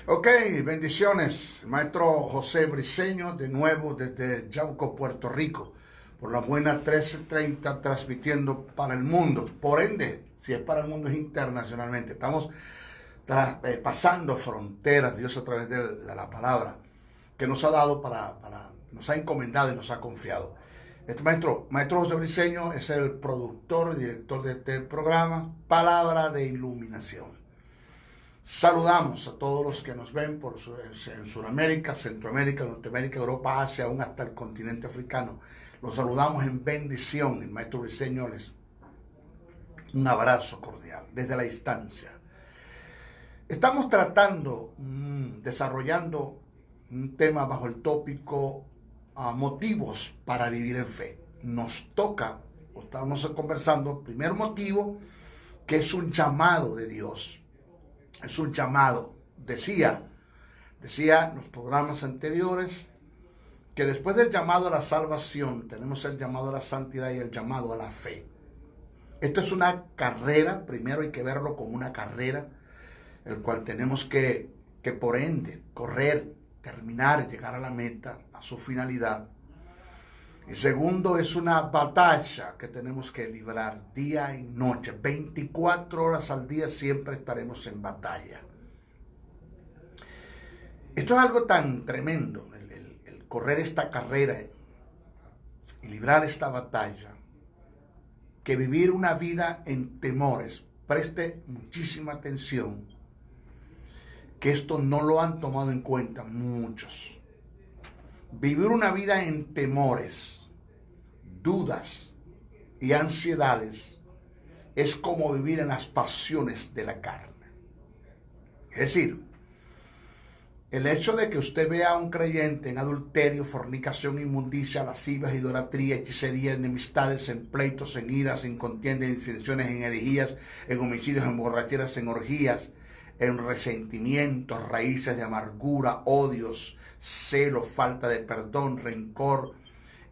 Ok, bendiciones. Maestro José Briceño, de nuevo desde Yauco, Puerto Rico, por la buena 1330, transmitiendo para el mundo. Por ende, si es para el mundo, es internacionalmente. Estamos pasando fronteras, Dios a través de la palabra que nos ha dado nos ha encomendado y nos ha confiado. Este maestro José Briceño es el productor y director de este programa, Palabra de Iluminación. Saludamos a todos los que nos ven en Sudamérica, Centroamérica, Norteamérica, Europa, Asia, aún hasta el continente africano. Los saludamos en bendición. El maestro Briceño les un abrazo cordial desde la distancia. Estamos desarrollando un tema bajo el tópico motivos para vivir en fe. Nos toca, estamos conversando, primer motivo, que es un llamado de Dios. Es un llamado. Decía en los programas anteriores que después del llamado a la salvación tenemos el llamado a la santidad y el llamado a la fe. Esto es una carrera, primero hay que verlo como una carrera, el cual tenemos que por ende correr, terminar, llegar a la meta, a su finalidad. Y segundo, es una batalla que tenemos que librar día y noche. 24 horas al día siempre estaremos en batalla. Esto es algo tan tremendo, el correr esta carrera y librar esta batalla, que vivir una vida en temores. Preste muchísima atención, que esto no lo han tomado en cuenta muchos. Vivir una vida en temores, dudas y ansiedades es como vivir en las pasiones de la carne. Es decir, el hecho de que usted vea a un creyente en adulterio, fornicación, inmundicia, lascivias, idolatría, hechicería, enemistades, en pleitos, en iras, en contiendas, en disensiones, en herejías, en homicidios, en borracheras, en orgías, en resentimientos, raíces de amargura, odios, celo, falta de perdón, rencor,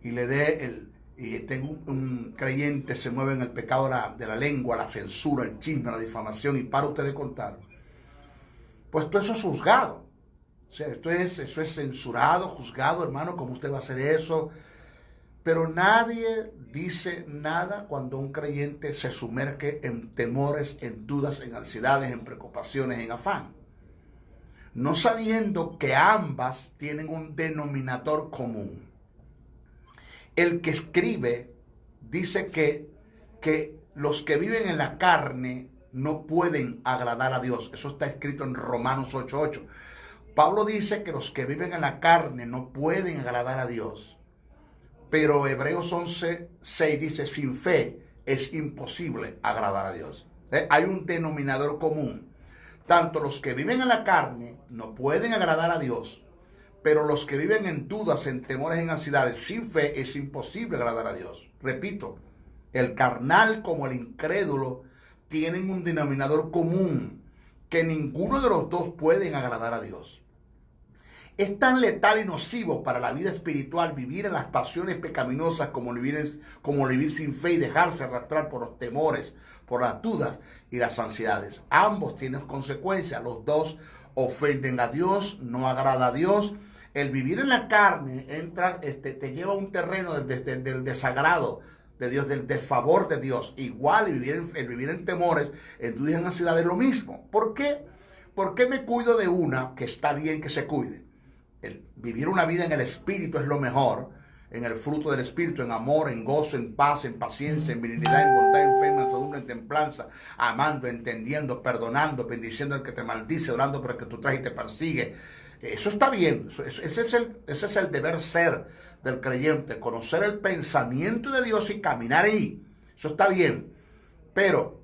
y tengo un creyente se mueve en el pecado de la lengua, la censura, el chisme, la difamación, y para usted de contar, pues todo eso es juzgado. O sea, eso es censurado, juzgado, hermano, ¿cómo usted va a hacer eso? Pero nadie dice nada cuando un creyente se sumerge en temores, en dudas, en ansiedades, en preocupaciones, en afán. No sabiendo que ambas tienen un denominador común. El que escribe dice que los que viven en la carne no pueden agradar a Dios. Eso está escrito en Romanos 8:8. Pablo dice que los que viven en la carne no pueden agradar a Dios. Pero Hebreos 11:6 dice, sin fe es imposible agradar a Dios. Hay un denominador común. Tanto los que viven en la carne no pueden agradar a Dios, pero los que viven en dudas, en temores, en ansiedades, sin fe es imposible agradar a Dios. Repito, el carnal como el incrédulo tienen un denominador común, que ninguno de los dos pueden agradar a Dios. Es tan letal y nocivo para la vida espiritual vivir en las pasiones pecaminosas como vivir sin fe y dejarse arrastrar por los temores, por las dudas y las ansiedades. Ambos tienen consecuencias. Los dos ofenden a Dios, no agrada a Dios. El vivir en la carne te lleva a un terreno del desagrado de Dios, del desfavor de Dios. Igual el vivir en temores, en dudas y en ansiedades es lo mismo. ¿Por qué? ¿Por qué me cuido de una que está bien que se cuide? Vivir una vida en el Espíritu es lo mejor, en el fruto del Espíritu, en amor, en gozo, en paz, en paciencia, en benignidad, en bondad, en fe, en mansedumbre, en templanza, amando, entendiendo, perdonando, bendiciendo al que te maldice, orando por el que tú traes y te persigue. Eso está bien, ese es el deber ser del creyente, conocer el pensamiento de Dios y caminar ahí. Eso está bien, pero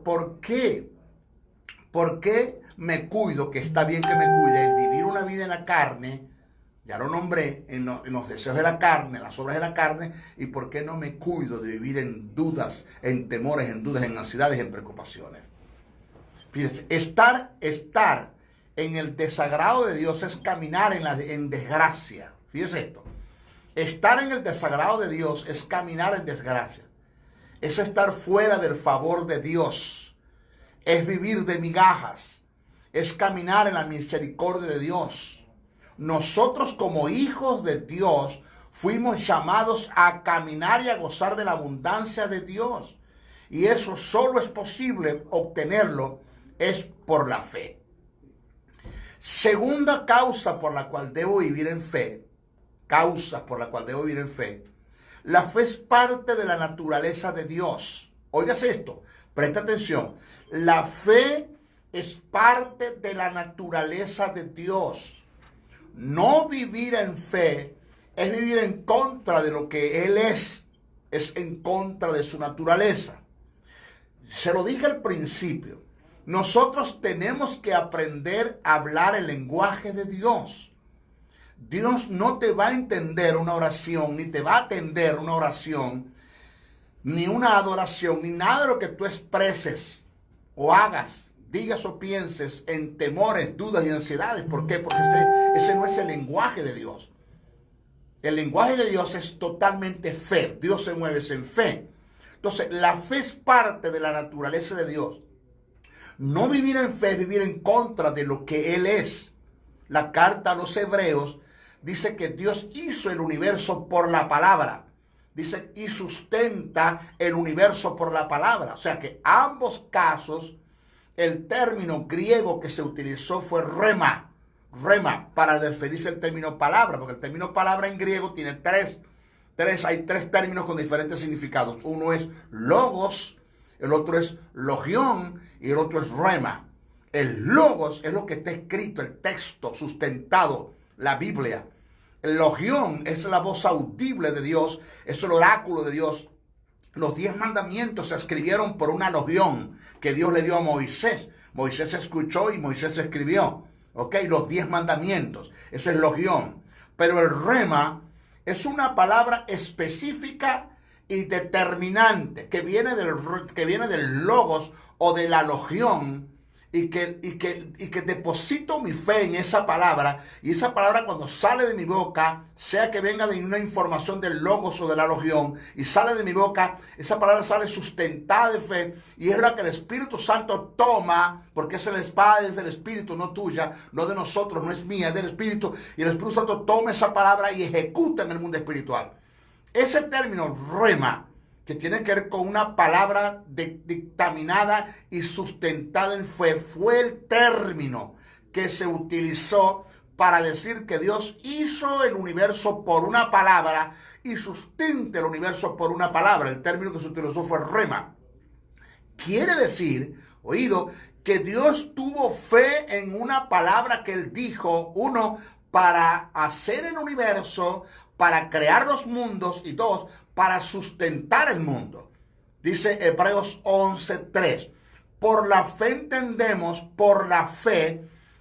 ¿por qué? ¿Por qué me cuido, que está bien que me cuide, vivir una vida en la carne? Ya lo nombré, en los deseos de la carne, en las obras de la carne. ¿Y por qué no me cuido de vivir en dudas, en temores, en dudas, en ansiedades, en preocupaciones? Fíjense, estar en el desagrado de Dios es caminar en desgracia. Fíjense esto. Estar en el desagrado de Dios es caminar en desgracia. Es estar fuera del favor de Dios. Es vivir de migajas. es caminar en la misericordia de Dios. Nosotros como hijos de Dios fuimos llamados a caminar y a gozar de la abundancia de Dios. Y eso solo es posible obtenerlo es por la fe. Segunda causa por la cual debo vivir en fe. Causa por la cual debo vivir en fe. La fe es parte de la naturaleza de Dios. Óigase esto, presta atención. La fe es parte de la naturaleza de Dios. No vivir en fe es vivir en contra de lo que Él es en contra de su naturaleza. Se lo dije al principio, nosotros tenemos que aprender a hablar el lenguaje de Dios. Dios no te va a entender una oración, ni te va a atender una oración, ni una adoración, ni nada de lo que tú expreses o hagas, digas o pienses en temores, dudas y ansiedades. ¿Por qué? Porque ese no es el lenguaje de Dios. El lenguaje de Dios es totalmente fe. Dios se mueve en fe. Entonces, la fe es parte de la naturaleza de Dios. No vivir en fe es vivir en contra de lo que Él es. La carta a los Hebreos dice que Dios hizo el universo por la palabra. Dice, y sustenta el universo por la palabra. O sea que ambos casos, el término griego que se utilizó fue rema. Rema, para referirse al término palabra, porque el término palabra en griego tiene hay tres términos con diferentes significados. Uno es logos, el otro es logión y el otro es rema. El logos es lo que está escrito, el texto sustentado, la Biblia. El logión es la voz audible de Dios, es el oráculo de Dios. Los 10 mandamientos se escribieron por una logión que Dios le dio a Moisés. Moisés escuchó y Moisés escribió. ¿Ok? Los 10 mandamientos. Eso es logión. Pero el rema es una palabra específica y determinante que viene del logos o de la logión y que deposito mi fe en esa palabra, y esa palabra cuando sale de mi boca, sea que venga de una información del logos o de la logión, y sale de mi boca, esa palabra sale sustentada de fe, y es la que el Espíritu Santo toma, porque es la espada del Espíritu, no tuya, no de nosotros, no es mía, es del Espíritu, y el Espíritu Santo toma esa palabra y ejecuta en el mundo espiritual. Ese término rema, que tiene que ver con una palabra dictaminada y sustentada en fe, fue el término que se utilizó para decir que Dios hizo el universo por una palabra y sustenta el universo por una palabra. El término que se utilizó fue rema. Quiere decir, oído, que Dios tuvo fe en una palabra que Él dijo, uno, para hacer el universo, para crear los mundos, y dos, para sustentar el mundo. Dice Hebreos 11:3. Por la fe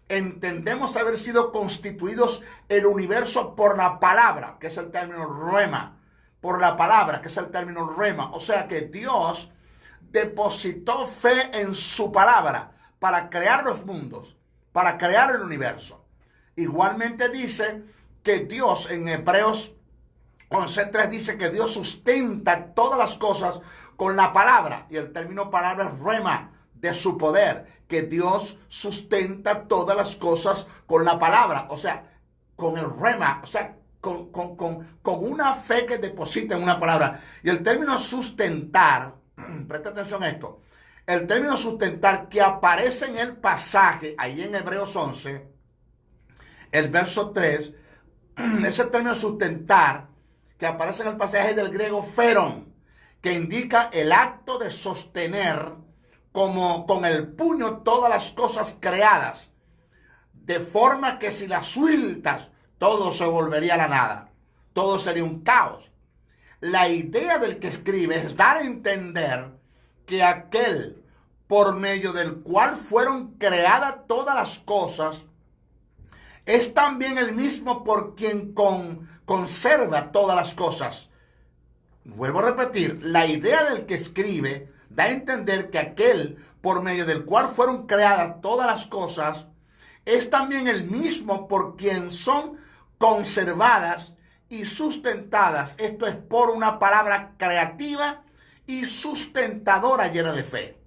entendemos haber sido constituidos el universo por la palabra, que es el término rema. Por la palabra, que es el término rema. O sea que Dios depositó fe en su palabra para crear los mundos, para crear el universo. Igualmente dice que Dios, en Hebreos 11:3 dice que Dios sustenta todas las cosas con la palabra, y el término palabra es rema, de su poder, que Dios sustenta todas las cosas con la palabra, o sea, con el rema, o sea, con una fe que deposita en una palabra. Y el término sustentar, presta atención a esto, el término sustentar que aparece en el pasaje, ahí en Hebreos 11, el verso 3, ese término sustentar que aparece en el pasaje del griego feron, que indica el acto de sostener como con el puño todas las cosas creadas, de forma que si las sueltas, todo se volvería a la nada, todo sería un caos. La idea del que escribe es dar a entender que aquel por medio del cual fueron creadas todas las cosas es también el mismo por quien conserva todas las cosas. Vuelvo a repetir, la idea del que escribe da a entender que aquel por medio del cual fueron creadas todas las cosas es también el mismo por quien son conservadas y sustentadas. Esto es por una palabra creativa y sustentadora llena de fe.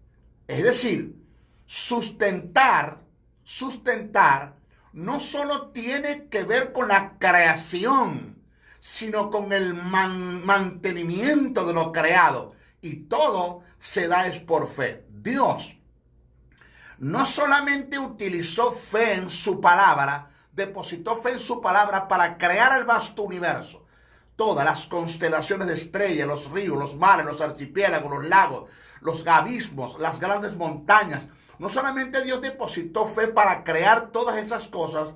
Es decir, sustentar sustentar no solo tiene que ver con la creación, sino con el mantenimiento de lo creado. Y todo se da es por fe. Dios no solamente utilizó fe en su palabra, depositó fe en su palabra para crear el vasto universo. Todas las constelaciones de estrellas, los ríos, los mares, los archipiélagos, los lagos, los abismos, las grandes montañas. No solamente Dios depositó fe para crear todas esas cosas,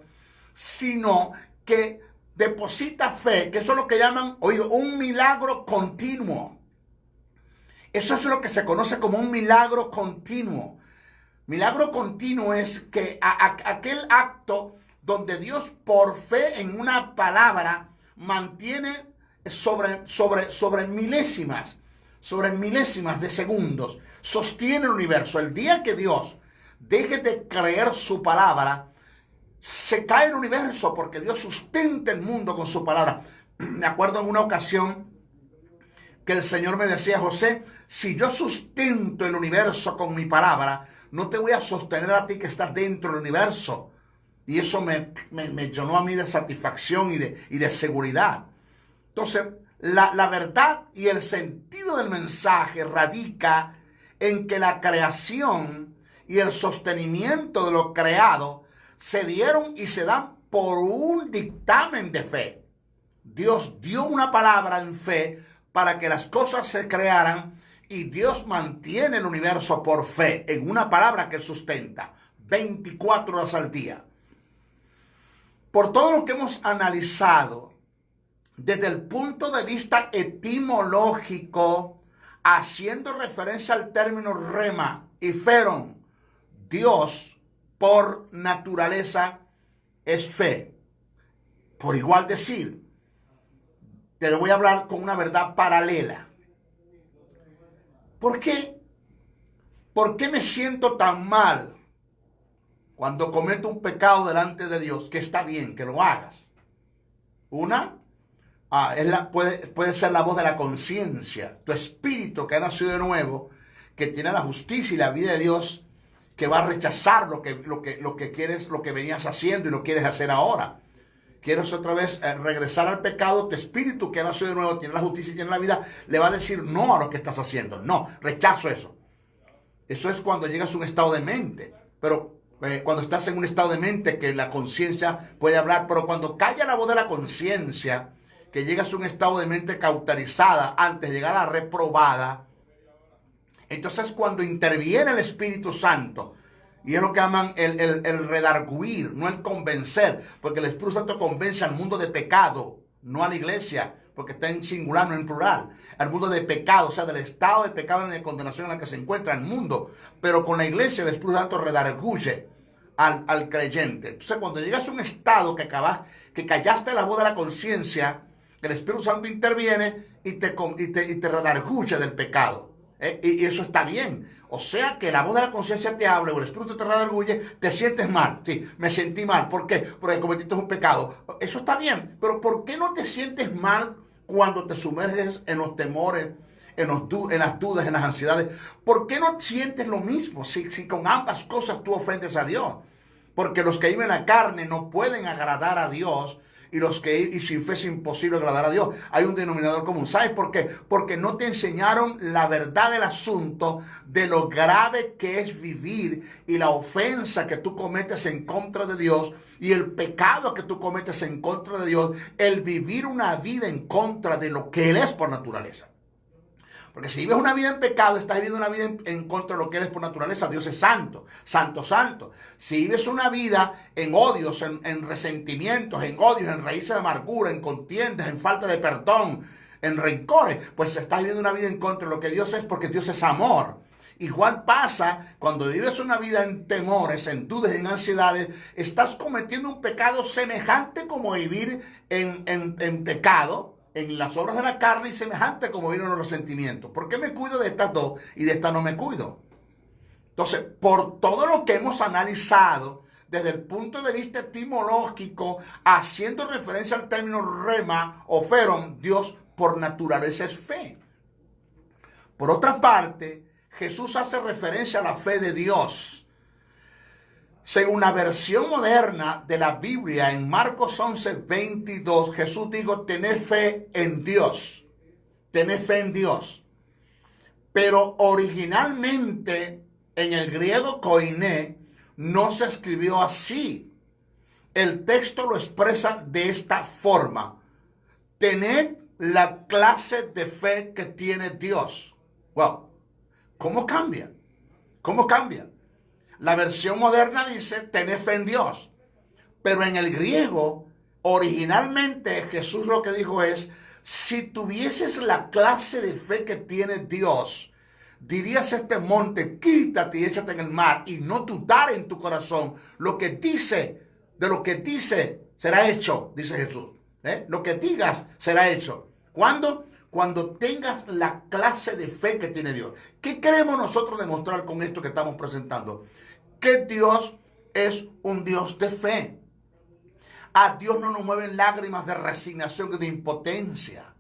sino que deposita fe, que eso es lo que llaman, oído, un milagro continuo. Eso es lo que se conoce como un milagro continuo. Milagro continuo es que aquel acto donde Dios por fe en una palabra mantiene sobre milésimas de segundos, sostiene el universo. El día que Dios deje de creer su palabra, se cae el universo, porque Dios sustenta el mundo con su palabra. Me acuerdo en una ocasión que el Señor me decía: José, si yo sustento el universo con mi palabra, no te voy a sostener a ti que estás dentro del universo. Y eso me llenó a mí de satisfacción y de seguridad. Entonces, la verdad y el sentido del mensaje radica en que la creación y el sostenimiento de lo creado se dieron y se dan por un dictamen de fe. Dios dio una palabra en fe para que las cosas se crearan, y Dios mantiene el universo por fe en una palabra que sustenta 24 horas al día. Por todo lo que hemos analizado desde el punto de vista etimológico, haciendo referencia al término rema y feron, Dios por naturaleza es fe. Por igual decir, te lo voy a hablar con una verdad paralela. ¿Por qué? ¿Por qué me siento tan mal cuando cometo un pecado delante de Dios? Que está bien que lo hagas. Una, puede ser la voz de la conciencia, tu espíritu que ha nacido de nuevo, que tiene la justicia y la vida de Dios, que va a rechazar lo que quieres, lo que venías haciendo y lo quieres hacer ahora. Quieres otra vez regresar al pecado, tu espíritu que ha nacido de nuevo, tiene la justicia y tiene la vida, le va a decir no a lo que estás haciendo. No, rechazo eso. Eso es cuando llegas a un estado de mente. Pero cuando estás en un estado de mente que la conciencia puede hablar, pero cuando calla la voz de la conciencia, que llegas a un estado de mente cauterizada antes de llegar a la reprobada, entonces cuando interviene el Espíritu Santo, y es lo que llaman el redarguir, no el convencer, porque el Espíritu Santo convence al mundo de pecado, no a la iglesia, porque está en singular, no en plural. Al mundo de pecado, o sea, del estado de pecado y de condenación en el que se encuentra el mundo. Pero con la iglesia el Espíritu Santo redarguye al creyente. Entonces, cuando llegas a un estado que callaste la voz de la conciencia, el Espíritu Santo interviene y te redarguye del pecado. Y eso está bien. O sea que la voz de la conciencia te habla o el Espíritu te redarguye, te sientes mal. Sí, me sentí mal. ¿Por qué? Porque cometiste un pecado. Eso está bien. Pero ¿por qué no te sientes mal cuando te sumerges en los temores, en las dudas, en las ansiedades? ¿Por qué no sientes lo mismo si con ambas cosas tú ofendes a Dios? Porque los que viven la carne no pueden agradar a Dios, y sin fe es imposible agradar a Dios. Hay un denominador común. ¿Sabes por qué? Porque no te enseñaron la verdad del asunto, de lo grave que es vivir y la ofensa que tú cometes en contra de Dios y el pecado que tú cometes en contra de Dios, el vivir una vida en contra de lo que Él es por naturaleza. Porque si vives una vida en pecado, estás viviendo una vida en contra de lo que eres por naturaleza. Dios es santo, santo, santo. Si vives una vida en odios, en resentimientos, en odios, en raíces de amargura, en contiendas, en falta de perdón, en rencores, pues estás viviendo una vida en contra de lo que Dios es, porque Dios es amor. Igual pasa cuando vives una vida en temores, en dudas, en ansiedades, estás cometiendo un pecado semejante como vivir en pecado, en las obras de la carne, y semejante como vivir en los resentimientos. ¿Por qué me cuido de estas dos y de esta no me cuido? Entonces, por todo lo que hemos analizado desde el punto de vista etimológico, haciendo referencia al término rema o feron, Dios por naturaleza es fe. Por otra parte, Jesús hace referencia a la fe de Dios. Según la versión moderna de la Biblia, en Marcos 11:22, Jesús dijo, tened fe en Dios. Tened fe en Dios. Pero originalmente, en el griego koiné, no se escribió así. El texto lo expresa de esta forma. Tened la clase de fe que tiene Dios. Wow. ¿Cómo cambia? ¿Cómo cambia? La versión moderna dice, tened fe en Dios. Pero en el griego, originalmente Jesús lo que dijo es, si tuvieses la clase de fe que tiene Dios, dirías a este monte, quítate y échate en el mar, y no dudar en tu corazón. Lo que dice, de lo que dice, será hecho, dice Jesús. Lo que digas será hecho. ¿Cuándo? Cuando tengas la clase de fe que tiene Dios. ¿Qué queremos nosotros demostrar con esto que estamos presentando? Que Dios es un Dios de fe. A Dios no nos mueven lágrimas de resignación y de impotencia.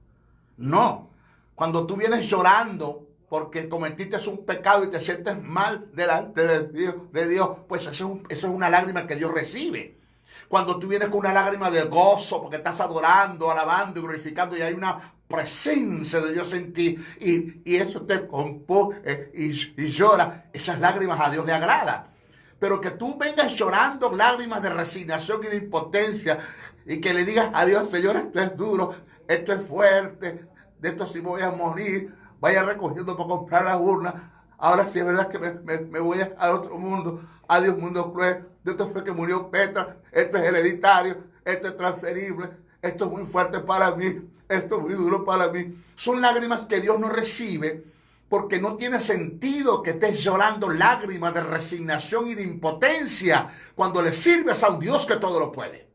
No. Cuando tú vienes llorando porque cometiste un pecado y te sientes mal delante de Dios, pues eso es una lágrima que Dios recibe. Cuando tú vienes con una lágrima de gozo porque estás adorando, alabando y glorificando y hay una presencia de Dios en ti y eso te compone y llora, esas lágrimas a Dios le agrada. Pero que tú vengas llorando lágrimas de resignación y de impotencia y que le digas a Dios, Señor, esto es duro, esto es fuerte, de esto sí voy a morir, vaya recogiendo para comprar la urna. Ahora sí es verdad que me voy a otro mundo. Adiós, mundo cruel. De esto fue que murió Petra. Esto es hereditario. Esto es transferible. Esto es muy fuerte para mí. Esto es muy duro para mí. Son lágrimas que Dios no recibe porque no tiene sentido que estés llorando lágrimas de resignación y de impotencia cuando le sirves a un Dios que todo lo puede.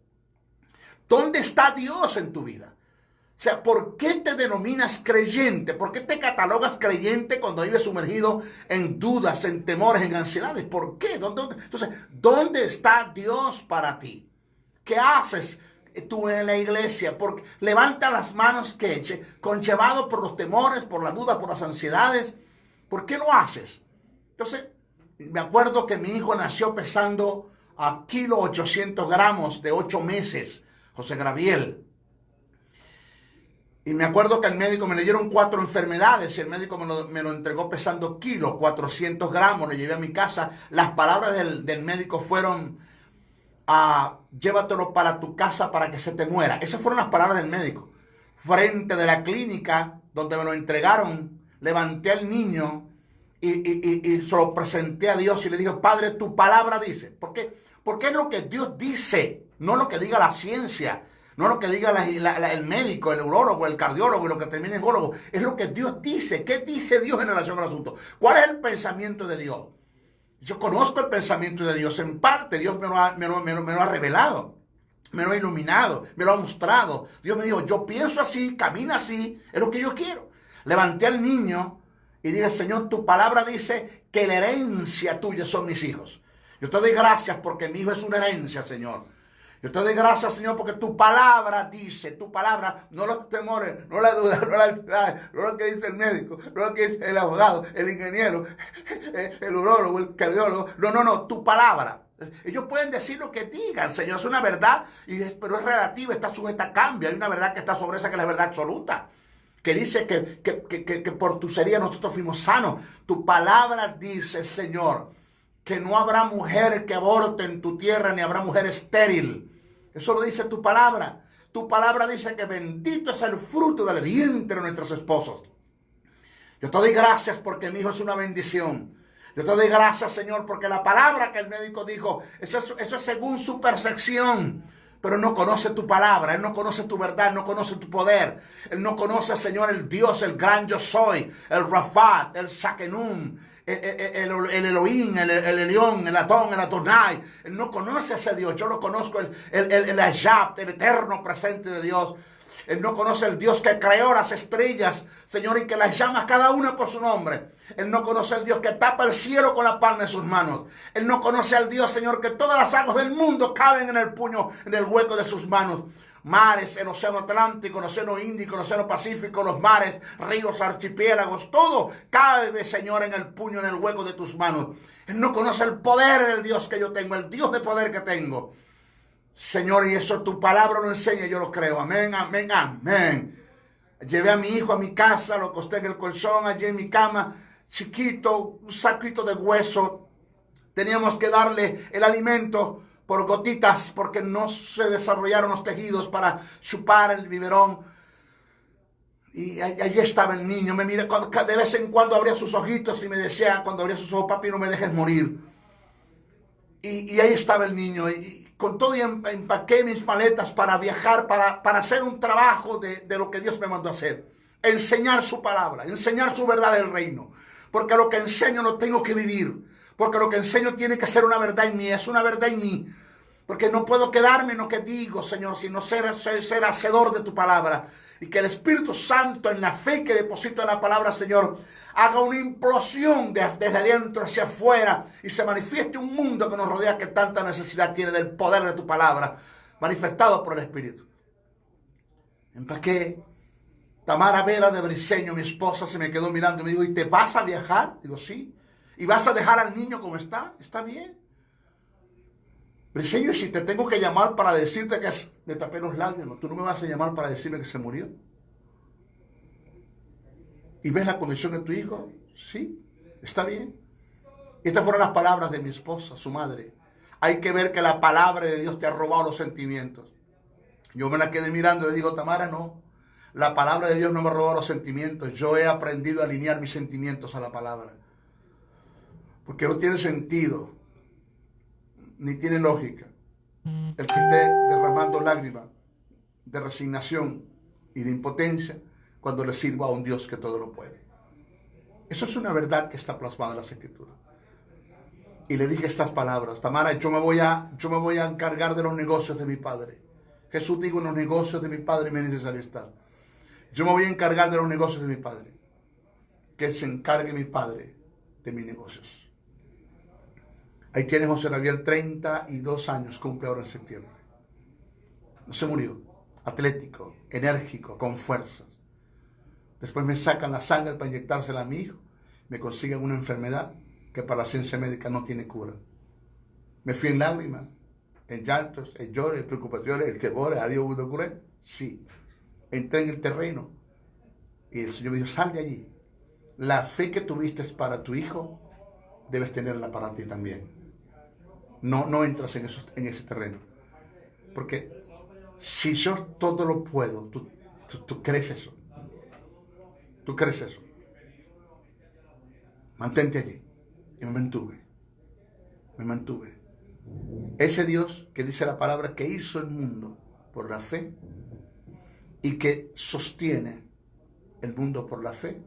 ¿Dónde está Dios en tu vida? O sea, ¿por qué te denominas creyente? ¿Por qué te catalogas creyente cuando vives sumergido en dudas, en temores, en ansiedades? ¿Por qué? Entonces, ¿dónde está Dios para ti? ¿Qué haces tú en la iglesia? Porque levanta las manos conllevado por los temores, por las dudas, por las ansiedades. ¿Por qué lo haces? Entonces, me acuerdo que mi hijo nació pesando a 1,800 de 8 meses, José Gabriel. Y me acuerdo que al médico me le dieron 4 enfermedades y el médico me lo entregó pesando 400 gramos. Le llevé a mi casa. Las palabras del médico fueron, llévatelo para tu casa para que se te muera. Esas fueron las palabras del médico. Frente de la clínica donde me lo entregaron, levanté al niño y se lo presenté a Dios y le dije, Padre, tu palabra dice. ¿Por qué? Porque es lo que Dios dice, no lo que diga la ciencia. No lo que diga el médico, el neurólogo, el cardiólogo y lo que termine en ongólogo. Es lo que Dios dice. ¿Qué dice Dios en relación al asunto? ¿Cuál es el pensamiento de Dios? Yo conozco el pensamiento de Dios. En parte Dios me lo ha revelado. Me lo ha iluminado. Me lo ha mostrado. Dios me dijo, yo pienso así, camina así. Es lo que yo quiero. Levanté al niño y dije, Señor, tu palabra dice que la herencia tuya son mis hijos. Yo te doy gracias porque mi hijo es una herencia, Señor. Yo te doy gracias, Señor, porque tu palabra dice, tu palabra, no los temores, no la duda, no la ansiedad, no lo que dice el médico, no lo que dice el abogado, el ingeniero, el urólogo, el cardiólogo. No, tu palabra. Ellos pueden decir lo que digan, Señor, es una verdad, pero es relativa, está sujeta a cambio. Hay una verdad que está sobre esa que es la verdad absoluta, que dice que por tu herida nosotros fuimos sanos. Tu palabra dice, Señor, que no habrá mujer que aborte en tu tierra, ni habrá mujer estéril. Eso lo dice tu palabra. Tu palabra dice que bendito es el fruto del vientre de nuestros esposos. Yo te doy gracias porque mi hijo es una bendición. Yo te doy gracias, Señor, porque la palabra que el médico dijo, eso es según su percepción. Pero él no conoce tu palabra, él no conoce tu verdad, no conoce tu poder. Él no conoce, Señor, el Dios, el gran yo soy, el Rafat, el Shakenum, el Elohim, el Elión, el Atón, el Adonai. Él no conoce a ese Dios. Yo lo conozco, el Ayab, el eterno presente de Dios. Él no conoce el Dios que creó las estrellas, Señor, y que las llama cada una por su nombre. Él no conoce al Dios que tapa el cielo con la palma de sus manos. Él no conoce al Dios, Señor, que todas las aguas del mundo caben en el puño, en el hueco de sus manos. mares, el océano Atlántico, el océano Índico, el océano Pacífico, los mares, ríos, archipiélagos, todo cabe, Señor, en el puño, en el hueco de tus manos. Él no conoce el poder del Dios que yo tengo, el Dios de poder que tengo. Señor, y eso tu palabra lo enseña, yo lo creo. Amén, amén, amén. Llevé a mi hijo a mi casa, lo acosté en el colchón, allí en mi cama, chiquito, un saquito de hueso. Teníamos que darle el alimento por gotitas porque no se desarrollaron los tejidos para chupar el biberón. Y allí estaba el niño, me mira, de vez en cuando abría sus ojitos y me decía, cuando abría sus ojos, papi, no me dejes morir. Y ahí estaba el niño, y con todo empaqué mis maletas para viajar, para hacer un trabajo de lo que Dios me mandó a hacer. Enseñar su palabra, enseñar su verdad del reino. Porque lo que enseño lo tengo que vivir. Porque lo que enseño tiene que ser una verdad en mí, es una verdad en mí. Porque no puedo quedarme en lo que digo, Señor, sino ser hacedor de tu palabra. Y que el Espíritu Santo, en la fe que deposito en la palabra, Señor, haga una implosión desde adentro hacia afuera y se manifieste un mundo que nos rodea que tanta necesidad tiene del poder de tu palabra, manifestado por el Espíritu. Empaqué. Tamara Vera de Briceño, mi esposa, se me quedó mirando y me dijo, ¿y te vas a viajar? Digo, sí. ¿Y vas a dejar al niño como está? Está bien. Briceño, si te tengo que llamar para decirte que me tapé los labios, ¿no? Tú no me vas a llamar para decirme que se murió. ¿Y ves la condición de tu hijo? Sí, está bien. Estas fueron las palabras de mi esposa, su madre. Hay que ver que la palabra de Dios te ha robado los sentimientos. Yo me la quedé mirando y le digo, Tamara, no. La palabra de Dios no me ha robado los sentimientos. Yo he aprendido a alinear mis sentimientos a la palabra. Porque no tiene sentido, ni tiene lógica, el que esté derramando lágrimas de resignación y de impotencia cuando le sirva a un Dios que todo lo puede. Eso es una verdad que está plasmada en las Escrituras. Y le dije estas palabras, Tamara, yo me voy a encargar de los negocios de mi padre. Jesús dijo, en los negocios de mi padre me es necesario estar. Yo me voy a encargar de los negocios de mi padre. Que se encargue mi padre de mis negocios. Ahí tiene José Rabiel, 32 años, cumple ahora en septiembre. No se murió. Atlético, enérgico, con fuerzas. Después me sacan la sangre para inyectársela a mi hijo. Me consiguen una enfermedad que para la ciencia médica no tiene cura. Me fui en lágrimas, en llantos, en lloros, en preocupaciones, en temores. ¿A Dios pudo ocurrir? Sí. Entré en el terreno y el Señor me dijo, sal de allí. La fe que tuviste para tu hijo, debes tenerla para ti también. No entras en ese terreno. Porque si yo todo lo puedo, tú crees eso. Tú crees eso. Mantente allí. Y me mantuve. Ese Dios que dice la palabra que hizo el mundo por la fe y que sostiene el mundo por la fe,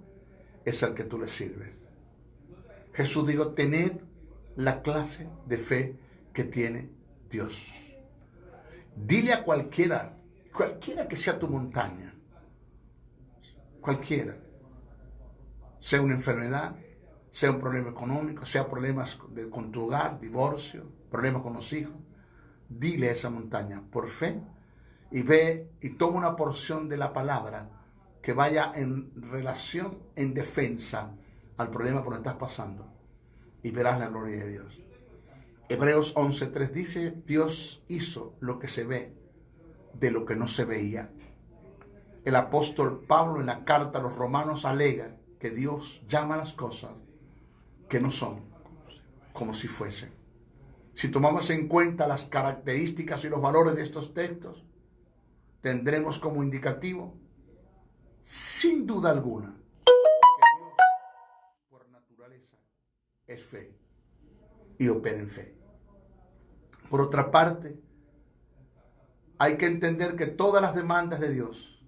es el que tú le sirves. Jesús dijo, tened la clase de fe que tiene Dios. Dile a cualquiera que sea tu montaña, cualquiera, sea una enfermedad, sea un problema económico, sea problemas con tu hogar, divorcio, problemas con los hijos, dile a esa montaña por fe y ve y toma una porción de la palabra que vaya en relación, en defensa al problema por el que estás pasando y verás la gloria de Dios. Hebreos 11:3 dice, Dios hizo lo que se ve de lo que no se veía. El apóstol Pablo en la carta a los romanos alega que Dios llama a las cosas que no son como si fuesen. Si tomamos en cuenta las características y los valores de estos textos, tendremos como indicativo, sin duda alguna, que Dios por naturaleza es fe y opera en fe. Por otra parte, hay que entender que todas las demandas de Dios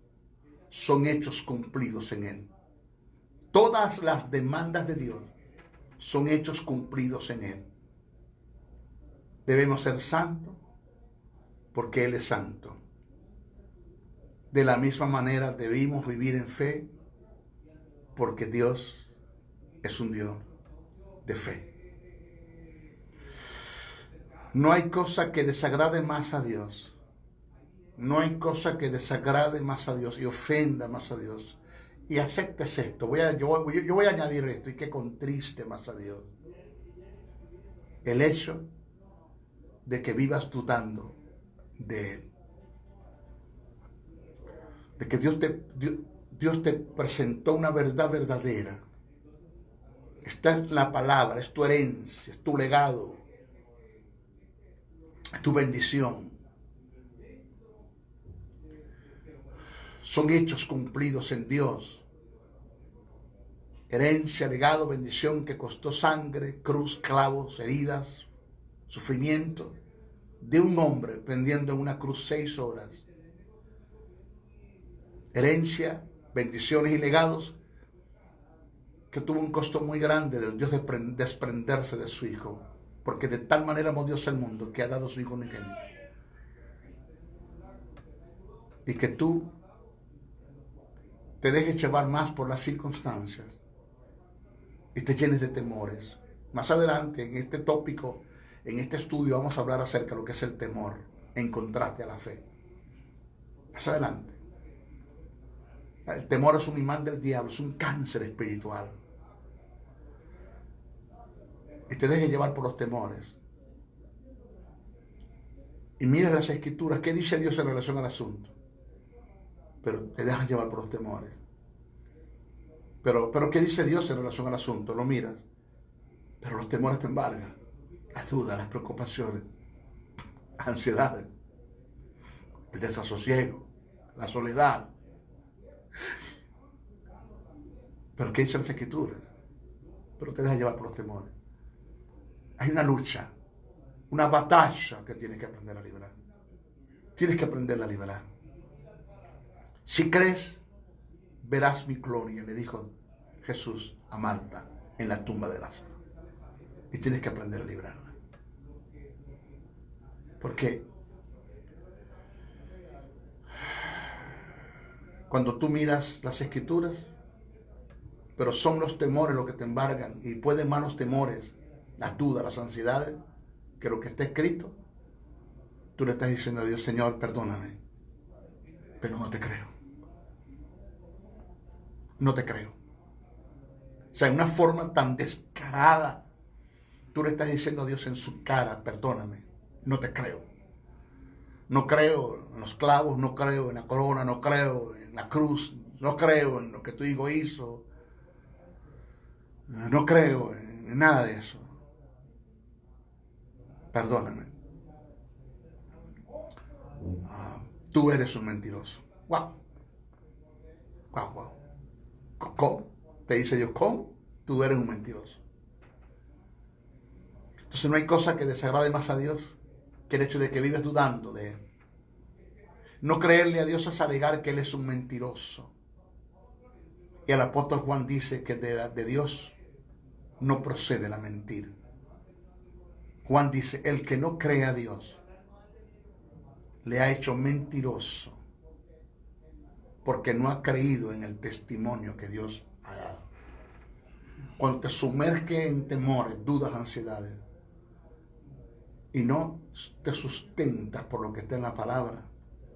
son hechos cumplidos en Él. Todas las demandas de Dios son hechos cumplidos en Él. Debemos ser santos porque Él es santo. De la misma manera debemos vivir en fe porque Dios es un Dios de fe. No hay cosa que desagrade más a Dios No hay cosa que desagrade más a Dios y ofenda más a Dios. Y aceptes esto. Yo voy a añadir esto y que contriste más a Dios. El hecho de que vivas dudando de Él. De que Dios te presentó una verdad verdadera. Esta es la palabra, es tu herencia, es tu legado, es tu bendición. Son hechos cumplidos en Dios. Herencia, legado, bendición que costó sangre, cruz, clavos, heridas, sufrimiento de un hombre pendiendo en una cruz 6 horas. Herencia, bendiciones y legados que tuvo un costo muy grande del Dios desprenderse de su Hijo, porque de tal manera amó Dios el mundo que ha dado su Hijo unigénito. Y que tú te dejes llevar más por las circunstancias y te llenes de temores. Más adelante, en este tópico, en este estudio, vamos a hablar acerca de lo que es el temor en contraste a la fe. Más adelante. El temor es un imán del diablo, es un cáncer espiritual. Y te dejes llevar por los temores. Y miras las escrituras, ¿qué dice Dios en relación al asunto? Pero te dejas llevar por los temores. Pero ¿qué dice Dios en relación al asunto? Lo miras. Pero los temores te embargan. Las dudas, las preocupaciones, las ansiedades, el desasosiego, la soledad. Pero ¿qué dice las escrituras? Pero te dejas llevar por los temores. Hay una lucha, una batalla que tienes que aprender a librar. Tienes que aprender a liberar. Si crees, verás mi gloria, le dijo Jesús a Marta en la tumba de Lázaro. Y tienes que aprender a librarla. Porque cuando tú miras las escrituras, pero son los temores los que te embargan, y pueden más los temores, las dudas, las ansiedades, que lo que está escrito, tú le estás diciendo a Dios, Señor, perdóname, pero no te creo. No te creo. O sea, en una forma tan descarada, tú le estás diciendo a Dios en su cara, perdóname, no te creo. No creo en los clavos, no creo en la corona, no creo en la cruz, no creo en lo que tu hijo hizo, no creo en nada de eso. Perdóname. Tú eres un mentiroso. Wow. Wow, wow. ¿Cómo? Te dice Dios, ¿cómo? Tú eres un mentiroso. Entonces no hay cosa que desagrade más a Dios que el hecho de que vives dudando de Él. No creerle a Dios es alegar que Él es un mentiroso. Y el apóstol Juan dice que de Dios no procede la mentira. Juan dice, el que no cree a Dios le ha hecho mentiroso porque no ha creído en el testimonio que Dios ha dado. Cuando te sumerges en temores, dudas, ansiedades y no te sustentas por lo que está en la palabra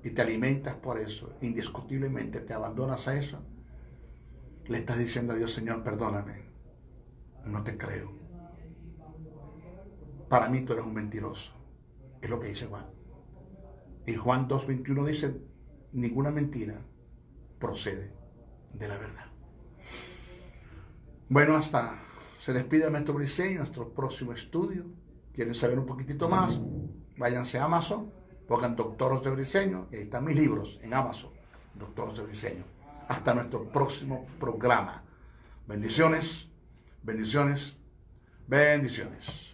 y te alimentas por eso, indiscutiblemente te abandonas a eso, le estás diciendo a Dios, Señor, perdóname, no te creo. Para mí tú eres un mentiroso. Es lo que dice Juan. Y Juan 2:21 dice, ninguna mentira procede de la verdad. Bueno, hasta se despide nuestro Briceño, nuestro próximo estudio. ¿Quieren saber un poquitito más? Váyanse a Amazon, pongan Doctor de Briceño, y ahí están mis libros en Amazon, Doctor de Briceño. Hasta nuestro próximo programa. Bendiciones, bendiciones, bendiciones.